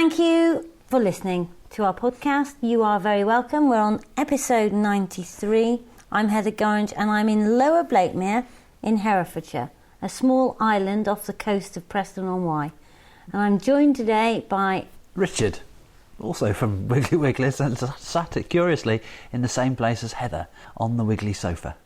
Thank you for listening to our podcast. You are very welcome. We're on episode 93. I'm Heather Gorringe and I'm in Lower Blakemere in Herefordshire, a small island off the coast of Preston-on-Wye. And I'm joined today by... Richard, also from Wiggly Wigglers, and sat curiously in the same place as Heather, on the Wiggly sofa.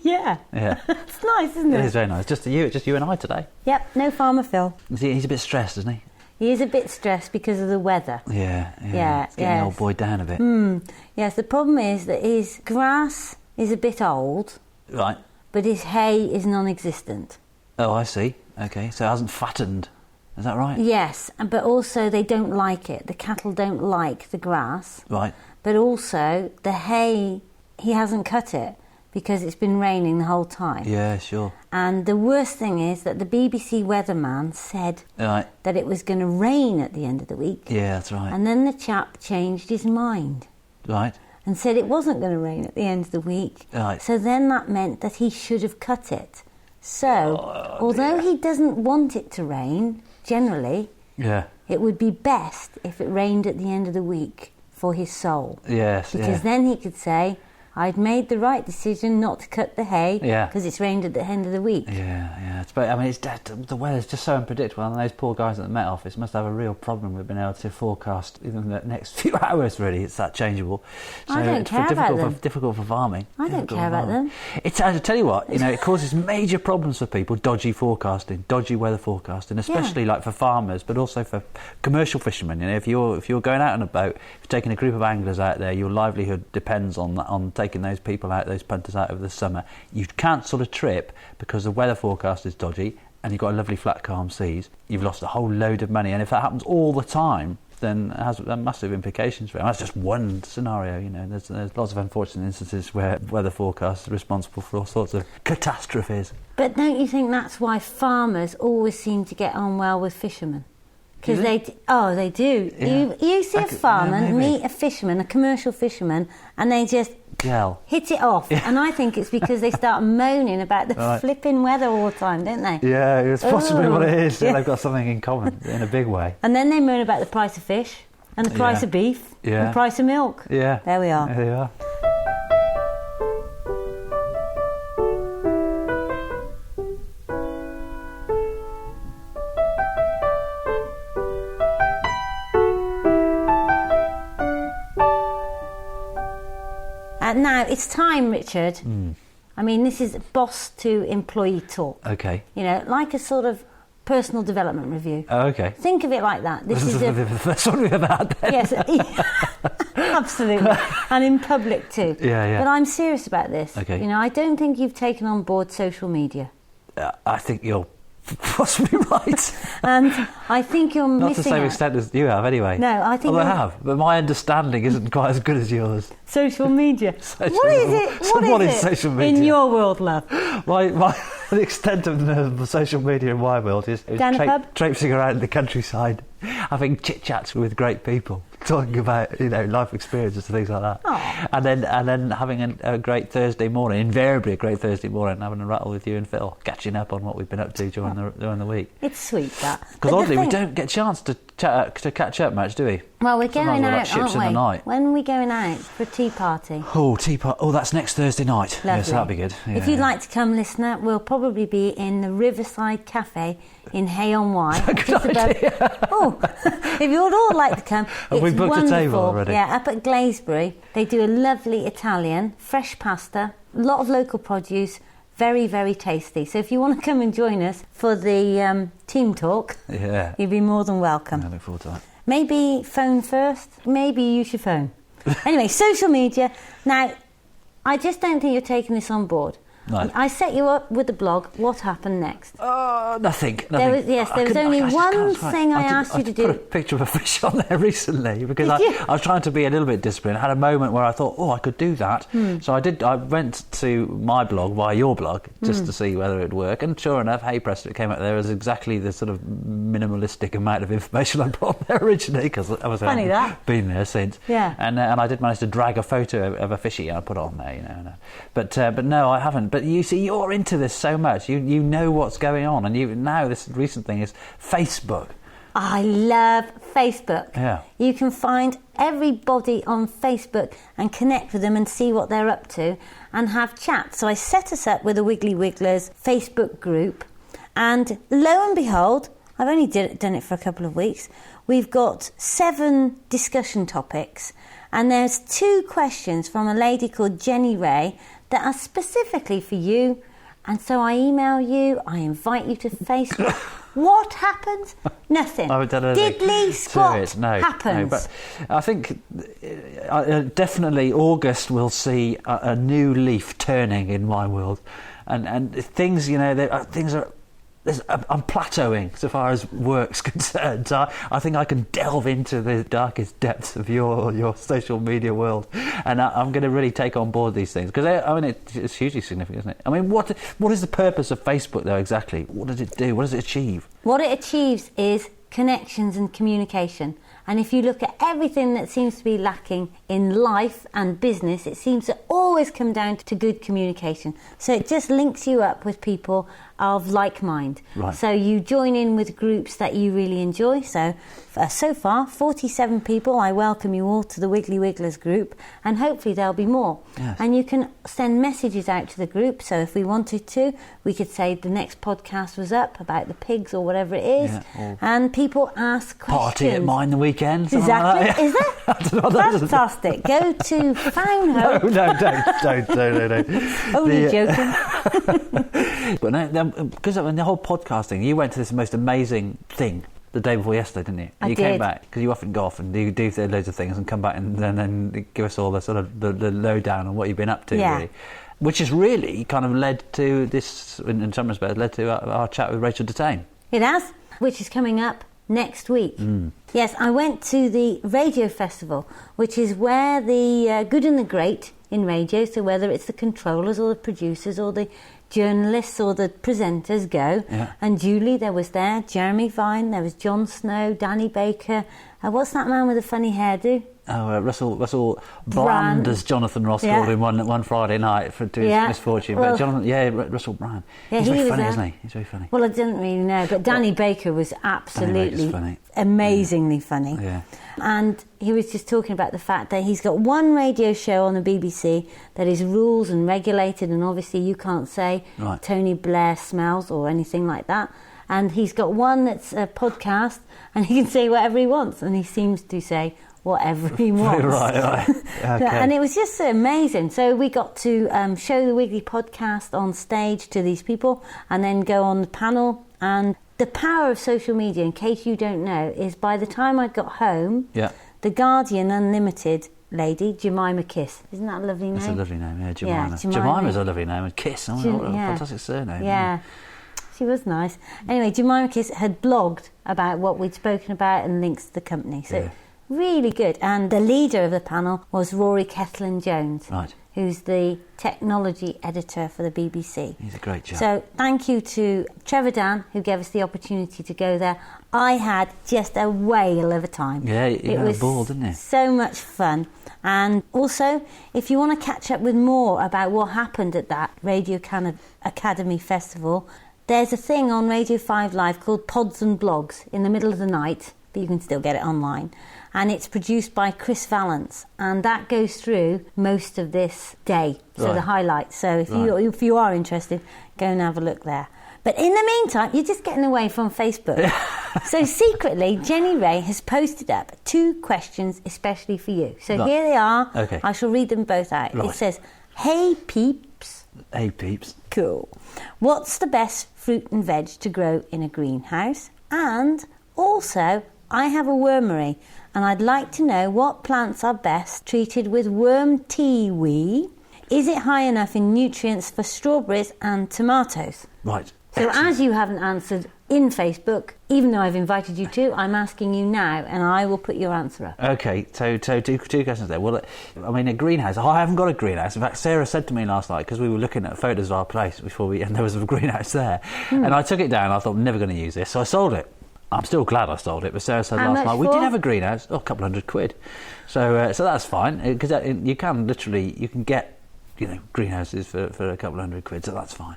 Yeah. It's nice, isn't it? It is very nice. Just you and I today. Yep, no Farmer Phil. He's a bit stressed, isn't he? He is a bit stressed because of the weather. Yeah. It's getting the old boy down a bit. Yes, the problem is that his grass is a bit old. Right. But his hay is non-existent. Oh, I see. Okay, so it hasn't fattened. Is that right? Yes, but also they don't like it. The cattle don't like the grass. Right. But also the hay, he hasn't cut it because it's been raining the whole time. Yeah, sure. And the worst thing is that the BBC weatherman said that it was going to rain at the end of the week. Yeah, that's right. And then the chap changed his mind. Right. And said it wasn't going to rain at the end of the week. Right. So then that meant that he should have cut it. So, although he doesn't want it to rain, generally, it would be best if it rained at the end of the week for his soul. Yes, because then he could say, I'd made the right decision not to cut the hay because it's rained at the end of the week. Yeah. The weather's just so unpredictable, and those poor guys at the Met Office must have a real problem with being able to forecast even the next few hours. Really, it's that changeable. So I don't care about them. Difficult for farming. I don't care about them. I tell you what, it causes major problems for people. Dodgy forecasting, dodgy weather forecasting, especially like for farmers, but also for commercial fishermen. If you're going out on a boat, if you're taking a group of anglers out there, your livelihood depends on taking those people out, those punters out over the summer. You'd cancel a trip because the weather forecast is dodgy and you've got a lovely flat calm seas. You've lost a whole load of money, and if that happens all the time, then it has massive implications for it. That's just one scenario. There's lots of unfortunate instances where weather forecasts are responsible for all sorts of catastrophes. But don't you think that's why farmers always seem to get on well with fishermen? Because they do. Yeah. You see a farmer meet a fisherman, a commercial fisherman, and they just hit it off. Yeah. And I think it's because they start moaning about the flipping weather all the time, don't they? Yeah, it's possibly what it is. Yeah. They've got something in common in a big way. And then they moan about the price of fish and the price of beef and the price of milk. Yeah. There we are. There you are. Now, it's time, Richard. I mean, this is boss to employee talk. Okay. Like a sort of personal development review. Oh, okay. Think of it like that. This is the first one we've ever had then. Yes, absolutely. And in public too. Yeah. But I'm serious about this. Okay. I don't think you've taken on board social media. I think you're possibly right. And I think you're missing Not to the same extent as you have, anyway. No, I think I have, but my understanding isn't quite as good as yours. Social media. What is it? What is social media? In your world, love? The extent of the social media in my world is traipsing around the countryside, having chit-chats with great people, talking about life experiences and things like that. Aww. And then having a great Thursday morning, invariably a great Thursday morning, having a rattle with you and Phil, catching up on what we've been up to during the week. It's sweet, that. Because oddly, we don't get a chance to catch up much, do we? Well, we're going out, ships aren't we? in the night. When are we going out for a tea party? Oh, tea party. Oh, that's next Thursday night. Lovely. Yes, that'll be good. Yeah. If you'd like to come, listener, we'll probably be in the Riverside Cafe in Hay-on-Wye. If you'd all like to come, Have we booked wonderful. a table already? Yeah, up at Glaisbury. They do a lovely Italian, fresh pasta, a lot of local produce, very, very tasty. So if you want to come and join us for the team talk, you'd be more than welcome. I look forward to that. Maybe phone first. Maybe you should phone. Anyway, social media. Now, I just don't think you're taking this on board. Right. I set you up with the blog. What happened next? Nothing. There was only one thing I asked you to do. I put a picture of a fish on there recently because I was trying to be a little bit disciplined. I had a moment where I thought, I could do that. So I did. I went to my blog via your blog just to see whether it would work. And sure enough, hey presto, it came up there as exactly the sort of minimalistic amount of information I put on there originally because I was been there since. Yeah. And I did manage to drag a photo of a fishy and I put it on there. But no, I haven't. But you see, you're into this so much. You know what's going on, and now this recent thing is Facebook. I love Facebook. Yeah. You can find everybody on Facebook and connect with them and see what they're up to and have chats. So I set us up with a Wiggly Wigglers Facebook group, and lo and behold, I've only done it for a couple of weeks, we've got 7 discussion topics, and there's 2 questions from a lady called Jenny Ray that are specifically for you. And so I email you, I invite you to Facebook. What happens? Nothing. I don't know. Diddly squat happens. No, but I think definitely August will see a new leaf turning in my world, and things, things are. I'm plateauing so far as work's concerned. So I think I can delve into the darkest depths of your social media world, and I'm going to really take on board these things, because it's hugely significant, isn't it? I mean, what is the purpose of Facebook though exactly? What does it do? What does it achieve? What it achieves is connections and communication. And if you look at everything that seems to be lacking in life and business, it seems to always come down to good communication. So it just links you up with people of like mind. Right. So you join in with groups that you really enjoy. So far, 47 people. I welcome you all to the Wiggly Wigglers group, and hopefully there'll be more. Yes. And you can send messages out to the group. So if we wanted to, we could say the next podcast was up about the pigs or whatever it is, and people ask questions. Party at mine the weekend. Exactly. Like that. Is there? I don't know. Fantastic. Go to Foundhope. No. Only joking. But no, because of the whole podcast thing, you went to this most amazing thing the day before yesterday, didn't you? You came back, because you often go off and you do loads of things and come back and then give us all the sort of the lowdown on what you've been up to, really. Which has really kind of led to this, in some respects, led to our chat with Rachel Detain. It has, which is coming up next week. Yes, I went to the Radio Festival, which is where the good and the great in radio, so whether it's the controllers or the producers or the journalists or the presenters go. Yeah. And Julie, there was there, Jeremy Vine, there was Jon Snow, Danny Baker, what's that man with the funny hairdo? Russell Brand, as Jonathan Ross called him one Friday night to his misfortune. Well, but Russell Brand. He's very funny, isn't he? He's very funny. Well, I didn't really know, but Danny Baker was absolutely amazingly funny. Yeah. And he was just talking about the fact that he's got one radio show on the BBC that is rules and regulated, and obviously you can't say Tony Blair smells or anything like that. And he's got one that's a podcast, and he can say whatever he wants, and he seems to say whatever he wants. Right. Okay. And it was just amazing. So we got to show the Wiggly Podcast on stage to these people, and then go on the panel. And the power of social media, in case you don't know, is by the time I got home, the Guardian Unlimited lady, Jemima Kiss. Isn't that a lovely name? That's a lovely name, yeah, Jemima. Yeah, Jemima's a lovely name, and Kiss, what a fantastic surname. Yeah. She was nice. Anyway, Jemima Kiss had blogged about what we'd spoken about and links to the company. So really good. And the leader of the panel was Rory Kethlin-Jones, who's the technology editor for the BBC. He's a great chap. So thank you to Trevor Dan, who gave us the opportunity to go there. I had just a whale of a time. Yeah, you had a ball, didn't you? So much fun. And also, if you want to catch up with more about what happened at that Radio Academy Festival, there's a thing on Radio 5 Live called Pods and Blogs in the middle of the night, but you can still get it online. And it's produced by Chris Vallance, and that goes through most of this day, so the highlights. So if you are interested, go and have a look there. But in the meantime, you're just getting away from Facebook. So secretly, Jenny Ray has posted up 2 questions especially for you. So here they are. Okay. I shall read them both out. It says, "Hey peeps." Hey peeps. Cool. What's the best fruit and veg to grow in a greenhouse? And also, I have a wormery, and I'd like to know what plants are best treated with worm tea. Is it high enough in nutrients for strawberries and tomatoes? Right. So as you haven't answered in Facebook, even though I've invited you to, I'm asking you now, and I will put your answer up. Okay, so two questions there. Well, I mean, a greenhouse. I haven't got a greenhouse. In fact, Sarah said to me last night, because we were looking at photos of our place and there was a greenhouse there, and I took it down. I thought, I'm never going to use this, so I sold it. I'm still glad I sold it, but Sarah said last night, we did have a greenhouse, a couple £100. So that's fine, because you can get greenhouses for a couple of £100, so that's fine.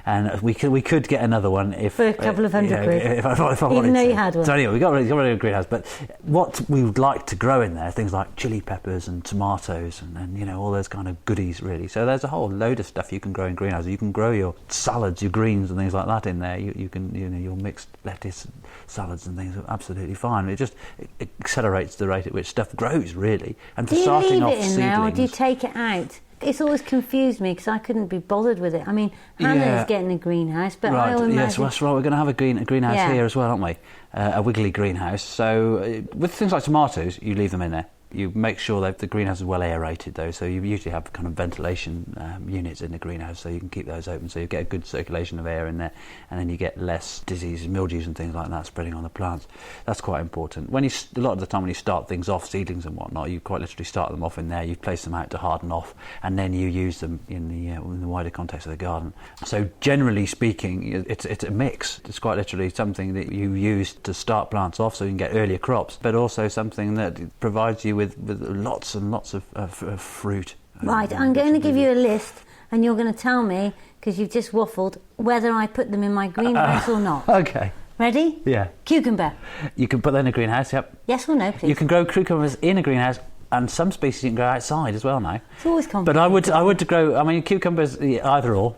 And we could get another one if for a couple of £100. If I wanted even though to. you had one. So anyway, we got rid of a greenhouse. But what we would like to grow in there, things like chili peppers and tomatoes and all those kind of goodies, really. So there's a whole load of stuff you can grow in greenhouses. You can grow your salads, your greens and things like that in there. You can your mixed lettuce salads and things are absolutely fine. It just accelerates the rate at which stuff grows, really. And for starting off seedlings, now, or do you take it out? It's always confused me because I couldn't be bothered with it. I mean, Hannah's getting a greenhouse, but I always imagine... Yes, well, that's right. We're going to have a greenhouse here as well, aren't we? A Wiggly greenhouse. So with things like tomatoes, you leave them in there. You make sure that the greenhouse is well aerated, though, so you usually have kind of ventilation units in the greenhouse, so you can keep those open, so you get a good circulation of air in there, and then you get less diseases, mildews and things like that spreading on the plants. That's quite important. A lot of the time when you start things off, seedlings and whatnot, you quite literally start them off in there, you place them out to harden off, and then you use them in the wider context of the garden. So generally speaking, it's a mix. It's quite literally something that you use to start plants off so you can get earlier crops, but also something that provides you with lots and lots of fruit. Right, I'm going to give you a list and you're going to tell me, because you've just waffled, whether I put them in my greenhouse or not. Okay. Ready? Yeah. Cucumber. You can put that in a greenhouse, yep. Yes or no, please? You can grow cucumbers in a greenhouse, and some species you can grow outside as well now. It's always complicated. But I would grow, cucumbers, either or.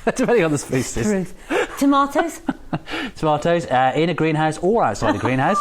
Depending on the species. Truth. Tomatoes? Tomatoes, in a greenhouse or outside a greenhouse.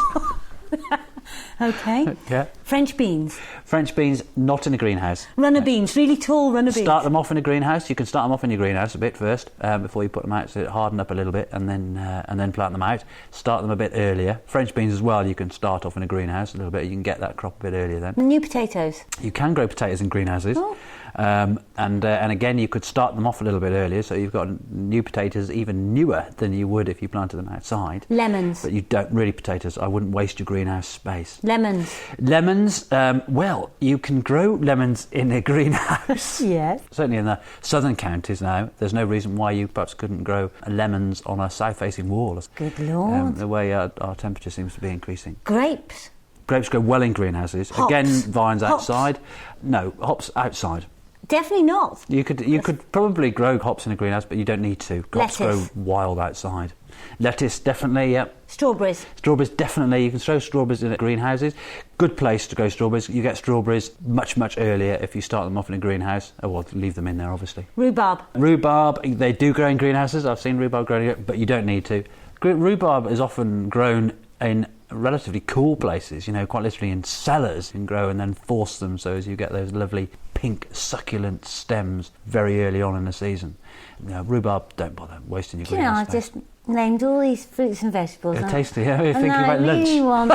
Okay. Yeah. French beans. French beans, not in a greenhouse. Runner beans, really tall runner beans. Start them off in a greenhouse. You can start them off in your greenhouse a bit first, before you put them out, so it harden up a little bit, and then plant them out. Start them a bit earlier. French beans as well, you can start off in a greenhouse a little bit. You can get that crop a bit earlier then. New potatoes. You can grow potatoes in greenhouses. Oh. And again, you could start them off a little bit earlier, so you've got new potatoes even newer than you would if you planted them outside. Lemons. But you don't really potatoes. I wouldn't waste your greenhouse space. Lemons. Lemons. Well, you can grow lemons in a greenhouse. Yes. Certainly in the southern counties now. There's no reason why you perhaps couldn't grow lemons on a south-facing wall. Good Lord. The way our temperature seems to be increasing. Grapes. Grapes grow well in greenhouses. Hops. Again, vines Hops. outside. No, hops outside. Definitely not. You could probably grow hops in a greenhouse, but you don't need to. Hops grow wild outside. Lettuce, definitely, yep. Strawberries. Strawberries, definitely. You can grow strawberries in greenhouses. Good place to grow strawberries. You get strawberries much, much earlier if you start them off in a greenhouse. Oh, well, leave them in there, obviously. Rhubarb. Rhubarb, they do grow in greenhouses. I've seen rhubarb growing, but you don't need to. Rhubarb is often grown in relatively cool places, quite literally in cellars. You can grow and then force them so as you get those lovely pink succulent stems very early on in the season. Rhubarb, don't bother wasting your greenhouse space. I just named all these fruits and vegetables. They're tasty, yeah. You're thinking about lunch. I really want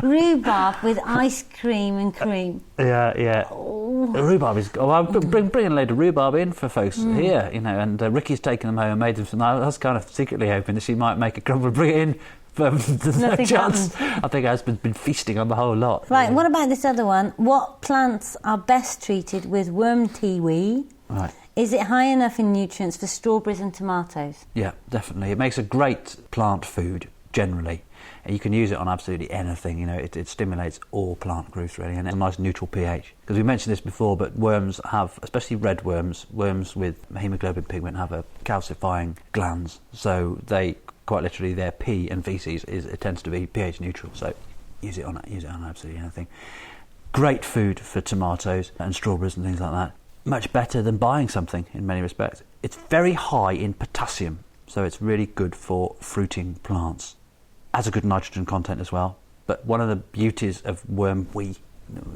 rhubarb with ice cream and cream. Yeah. Oh. Rhubarb is... I'll bring a load of rhubarb in for folks here, and Ricky's taken them home and made them some... I was kind of secretly hoping that she might make a crumble and bring it in. There's no chance. I think I've been feasting on the whole lot. Right, what about this other one? What plants are best treated with worm kiwi? Right. Is it high enough in nutrients for strawberries and tomatoes? Yeah, definitely. It makes a great plant food, generally. You can use it on absolutely anything. It stimulates all plant growth, really, and it's a nice neutral pH. Because we mentioned this before, but worms have, especially red worms with haemoglobin pigment, have a calcifying glands. So they... quite literally, their pee and feces it tends to be pH neutral, so use it on absolutely anything. Great food for tomatoes and strawberries and things like that. Much better than buying something in many respects. It's very high in potassium, so it's really good for fruiting plants. Has a good nitrogen content as well. But one of the beauties of worm wee,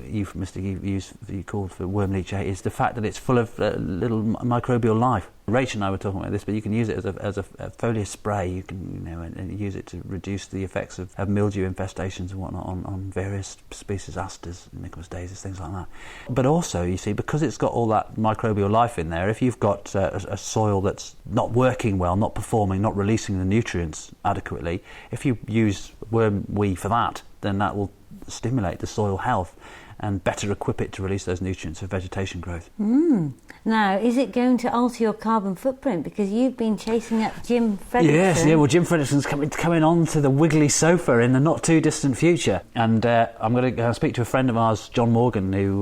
euphemistic you called for worm leachate, is the fact that it's full of little microbial life. Rach and I were talking about this, but you can use it as a foliar spray. You can and use it to reduce the effects of mildew infestations and whatnot on various species, asters, Nicholas daisies, things like that. But also, you see, because it's got all that microbial life in there, if you've got a soil that's not working well, not performing, not releasing the nutrients adequately, if you use worm wee for that, then that will stimulate the soil health and better equip it to release those nutrients for vegetation growth. Now, is it going to alter your carbon footprint? Because you've been chasing up Jim Fredrickson. Yes, yeah. Well, Jim Fredrickson's coming on to the Wiggly sofa in the not too distant future, and I'm going to go speak to a friend of ours, John Morgan, who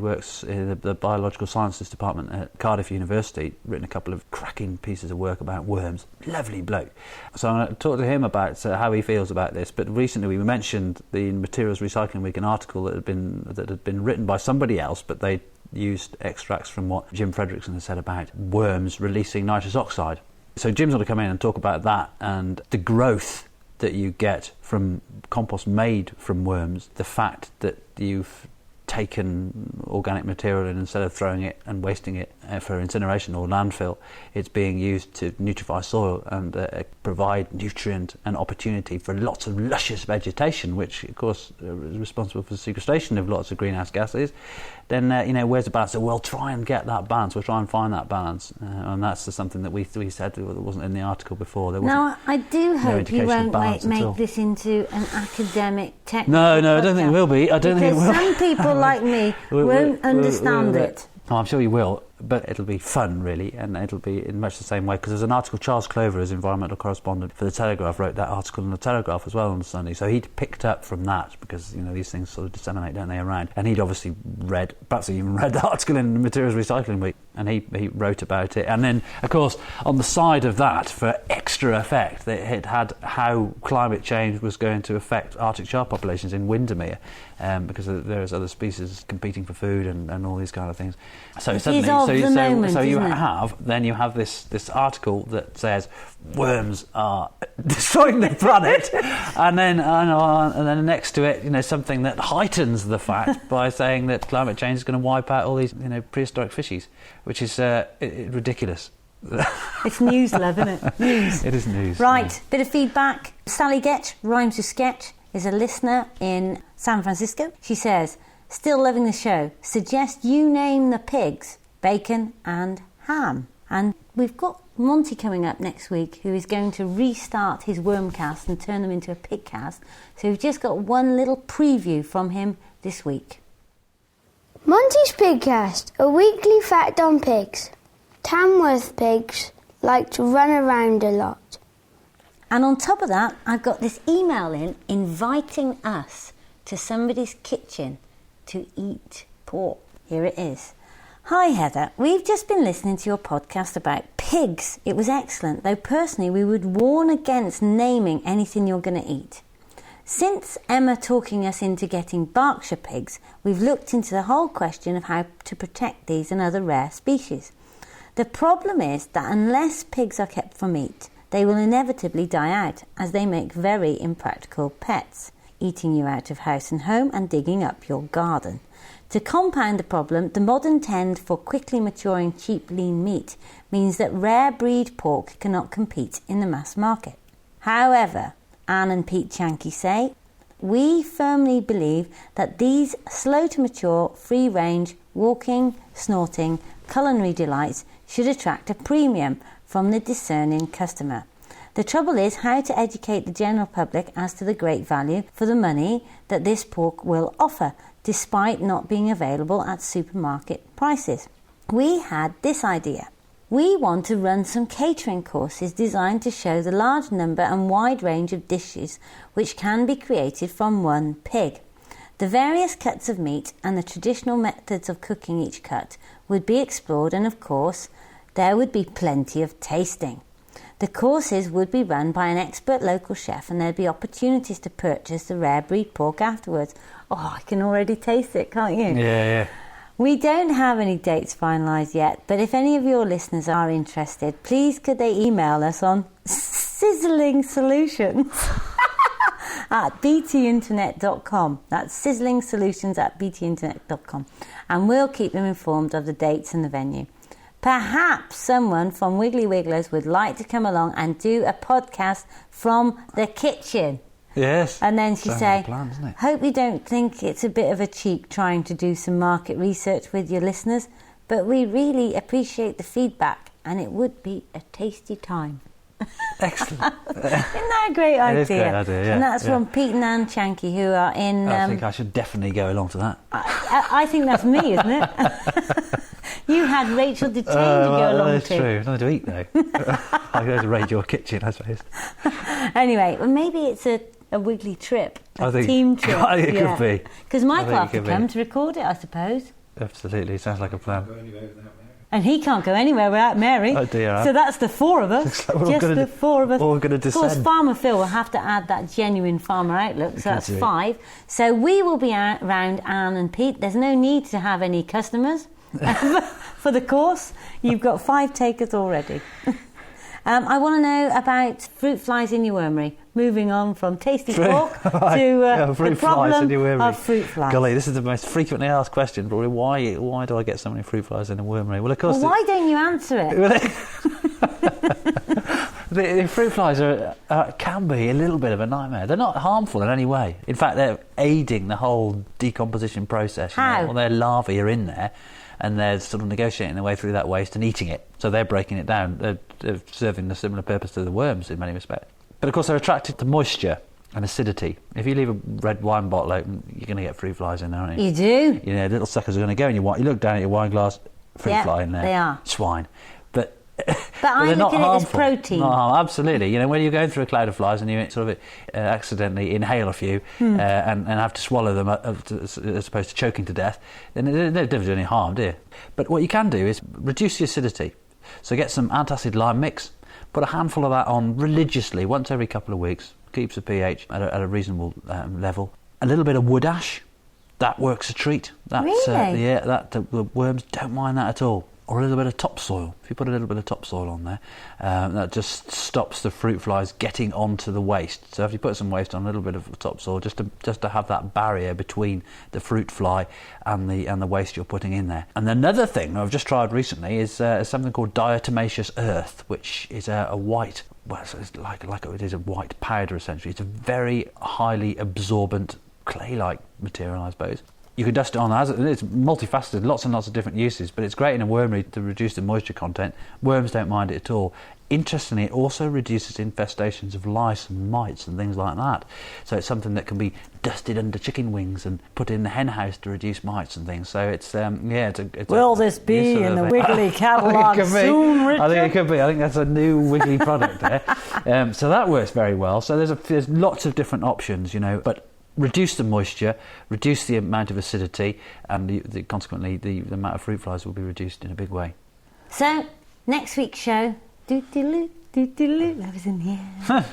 works in the Biological Sciences Department at Cardiff University. Written a couple of cracking pieces of work about worms. Lovely bloke. So I'm going to talk to him about how he feels about this. But recently we mentioned the Materials Recycling Week an article that had been written by somebody else, but they used extracts from what Jim Fredrickson had said about worms releasing nitrous oxide. So Jim's going to come in and talk about that and the growth that you get from compost made from worms, the fact that you've taken organic material and instead of throwing it and wasting it for incineration or landfill, it's being used to nutrify soil and provide nutrient and opportunity for lots of luscious vegetation, which of course is responsible for the sequestration of lots of greenhouse gases. Then where's the balance? So we'll try and get that balance. We'll try and find that balance, and that's just something that we said that wasn't in the article before. Now, I do hope you won't make this into an academic technical. No, I don't think it will be. I don't think it will. Some people like me won't understand it. Oh, I'm sure you will, but it'll be fun, really, and it'll be in much the same way, because there's an article, Charles Clover, as environmental correspondent for The Telegraph, wrote that article in The Telegraph as well on Sunday, so he'd picked up from that, because, these things sort of disseminate, don't they, around, and he'd obviously perhaps he even read the article in Materials Recycling Week, and he wrote about it, and then, of course, on the side of that, for extra effect, it had how climate change was going to affect Arctic shark populations in Windermere, because there's other species competing for food and all these kind of things. So suddenly, you have this article that says worms are destroying the planet, and then next to it, something that heightens the fact by saying that climate change is going to wipe out all these prehistoric fishes, which is ridiculous. It's news, love, isn't it? News. It is news. Right, yeah. Bit of feedback. Sally Getch, rhymes with sketch, is a listener in San Francisco. She says, still loving the show. Suggest you name the pigs bacon and ham. And we've got Monty coming up next week, who is going to restart his worm cast and turn them into a pig cast. So we've just got one little preview from him this week. Monty's Pigcast, a weekly fact on pigs. Tamworth pigs like to run around a lot. And on top of that, I've got this email in inviting us to somebody's kitchen to eat pork. Here it is. Hi Heather, we've just been listening to your podcast about pigs. It was excellent, though personally we would warn against naming anything you're going to eat. Since Emma talking us into getting Berkshire pigs, we've looked into the whole question of how to protect these and other rare species. The problem is that unless pigs are kept for meat, they will inevitably die out, as they make very impractical pets, eating you out of house and home and digging up your garden. To compound the problem, the modern trend for quickly maturing cheap lean meat means that rare breed pork cannot compete in the mass market. However, Anne and Pete Chankey say, we firmly believe that these slow to mature, free range, walking, snorting, culinary delights should attract a premium from the discerning customer. The trouble is how to educate the general public as to the great value for the money that this pork will offer, despite not being available at supermarket prices. We had this idea. We want to run some catering courses designed to show the large number and wide range of dishes which can be created from one pig. The various cuts of meat and the traditional methods of cooking each cut would be explored, and of course there would be plenty of tasting. The courses would be run by an expert local chef, and there'd be opportunities to purchase the rare breed pork afterwards. Oh, I can already taste it, can't you? Yeah. We don't have any dates finalised yet, but if any of your listeners are interested, please could they email us on sizzlingsolutions at btinternet.com. That's sizzlingsolutions at btinternet.com. And we'll keep them informed of the dates and the venue. Perhaps someone from Wiggly Wigglers would like to come along and do a podcast from the kitchen. Yes. And then she say, plan, isn't it? hope you don't think it's a bit of a cheek trying to do some market research with your listeners, but we really appreciate the feedback and it would be a tasty time. Excellent. Isn't that a great idea? It is a great idea, yeah. And that's from Pete and Anne Chankey, who are in... I think I should definitely go along to that. I think that's me, isn't it? You had Rachel Detain to go along that's to. true. Nothing to eat, though. I go to raid your kitchen, I suppose. Anyway, well, maybe it's a Wiggly trip, I think team trip. I think it could be. Because Michael I have think to it could come be. to record it, I suppose. Absolutely, sounds like a plan. And he can't go anywhere without Mary. Oh dear. So that's the four of us. We're all Just gonna the four of us. all gonna Of course, descend. Farmer Phil will have to add that genuine farmer outlook, so that's do it. 5. So we will be around Anne and Pete. There's no need to have any customers for the course. You've got 5 takers already. I want to know about fruit flies in your wormery. Moving on from tasty pork to the fruit flies in your problem wormery. of fruit flies. Golly, this is the most frequently asked question, probably. Why do I get so many fruit flies in a wormery? Well, of course... Well, why don't you answer it? The fruit flies can be a little bit of a nightmare. They're not harmful in any way. In fact, they're aiding the whole decomposition process. How? Well, their larvae are in there, and they're sort of negotiating their way through that waste and eating it. So they're breaking it down. They're serving a similar purpose to the worms in many respects. But of course, they're attracted to moisture and acidity. If you leave a red wine bottle open, you're going to get fruit flies in there, aren't you? You do? You know, little suckers are going to go in your wine. You look down at your wine glass, fruit fly in there. They are. Swine. But I they're look not at it as harmful. protein. No, absolutely. You know, when you're going through a cloud of flies and you sort of accidentally inhale a few and have to swallow them as opposed to choking to death, then they don't do any harm, do you? But what you can do is reduce the acidity. So get some antacid lime mix, put a handful of that on religiously once every couple of weeks. Keeps the pH at a reasonable level. A little bit of wood ash, that works a treat. That's, Really? The worms don't mind that at all. Or a little bit of topsoil. If you put a little bit of topsoil on there, that just stops the fruit flies getting onto the waste. So if you put some waste on, a little bit of topsoil, just to have that barrier between the fruit fly and the waste you're putting in there. And another thing I've just tried recently is something called diatomaceous earth, which is a white. Well, it's like it is a white powder essentially. It's a very highly absorbent clay-like material, I suppose. You can dust it on as it's multifaceted, lots and lots of different uses, but it's great in a wormery to reduce the moisture content. Worms don't mind it at all. Interestingly, it also reduces infestations of lice and mites and things like that. So it's something that can be dusted under chicken wings and put in the hen house to reduce mites and things. So it's Will this be in the Wiggly catalogue soon, Richard? I think it could be. I think that's a new Wiggly product there. So that works very well. So there's lots of different options, you know, but reduce the moisture, reduce the amount of acidity, and consequently the amount of fruit flies will be reduced in a big way. So, next week's show, love is in the air,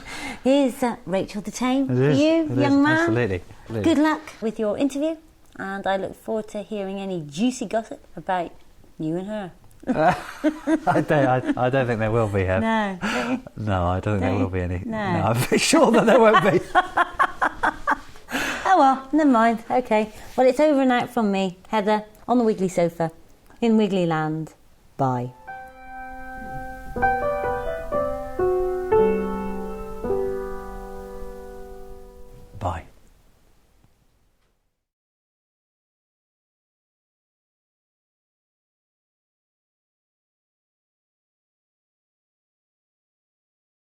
is Rachel Detain for you, young man. Absolutely. Good luck with your interview, and I look forward to hearing any juicy gossip about you and her. I don't think there will be. No. No, I don't think there will be any. No. I'm sure that there won't be. Oh well, never mind. Okay. Well, it's over and out from me, Heather, on the Wiggly sofa, in Wiggly Land. Bye.